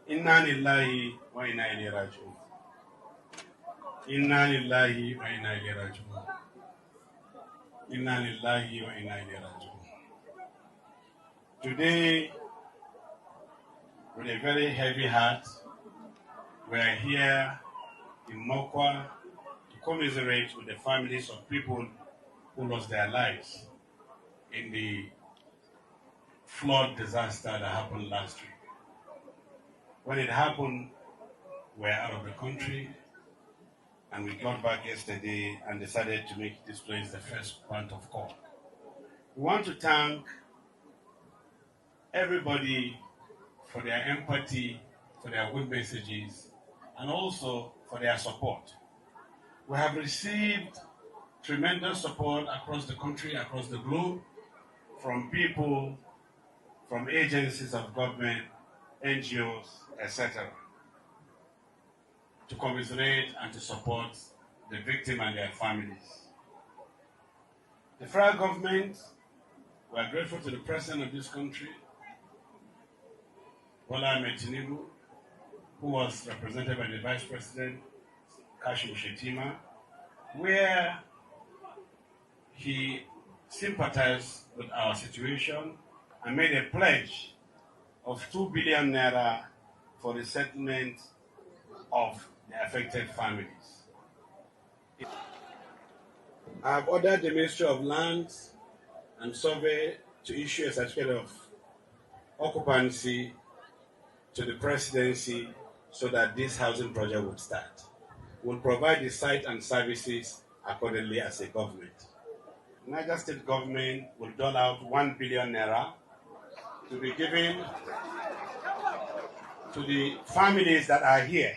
Inna lillahi wa inna ilaihi raji'un. Inna lillahi wa inna ilaihi raji'un. Inna lillahi wa inna ilaihi raji'un. Today, with a very heavy heart, we are here in Mokwa to commiserate with the families of people who lost their lives in the flood disaster that happened last week. When it happened, we were out of the country, and we got back yesterday and decided to make this place the first point of call. We want to thank everybody for their empathy, for their good messages, and also for their support. We have received tremendous support across the country, across the globe, from people, from agencies of government, NGOs, etc., to commiserate and to support the victim and their families. The federal government, we are grateful to the president of this country, Bola Ahmed Tinubu, who was represented by the vice president, Kashim Shettima, where he sympathized with our situation and made a pledge of 2 billion naira for the settlement of the affected families. I have ordered the Ministry of Lands and Survey to issue a certificate of occupancy to the presidency so that this housing project would start. We'll provide the site and services accordingly as a government. Niger State government will dole out 1 billion naira to be given to the families that are here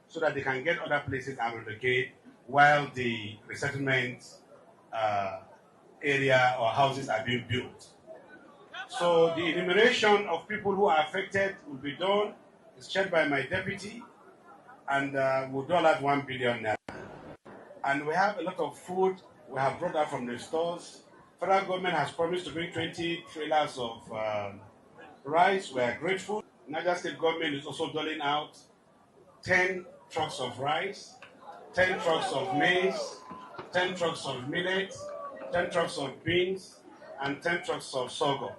so that they can get other places out of the gate while the resettlement area or houses are being built. So the enumeration of people who are affected will be done. It's chaired by my deputy, and we'll dole out 1 billion naira. And we have a lot of food we have brought out from the stores. Federal government has promised to bring 20 trailers of rice. We are grateful. Niger State government is also doling out 10 trucks of rice, 10 trucks of maize, 10 trucks of millet, 10 trucks of beans, and 10 trucks of sorghum.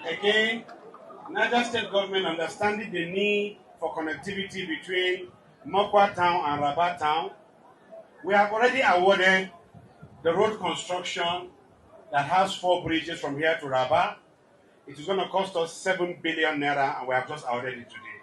Again, Niger State government understanding the need for connectivity between Mokwa town and Rabat town, we have already awarded the road construction that has 4 bridges from here to Rabat. It is going to cost us 7 billion naira, and we have just awarded it today.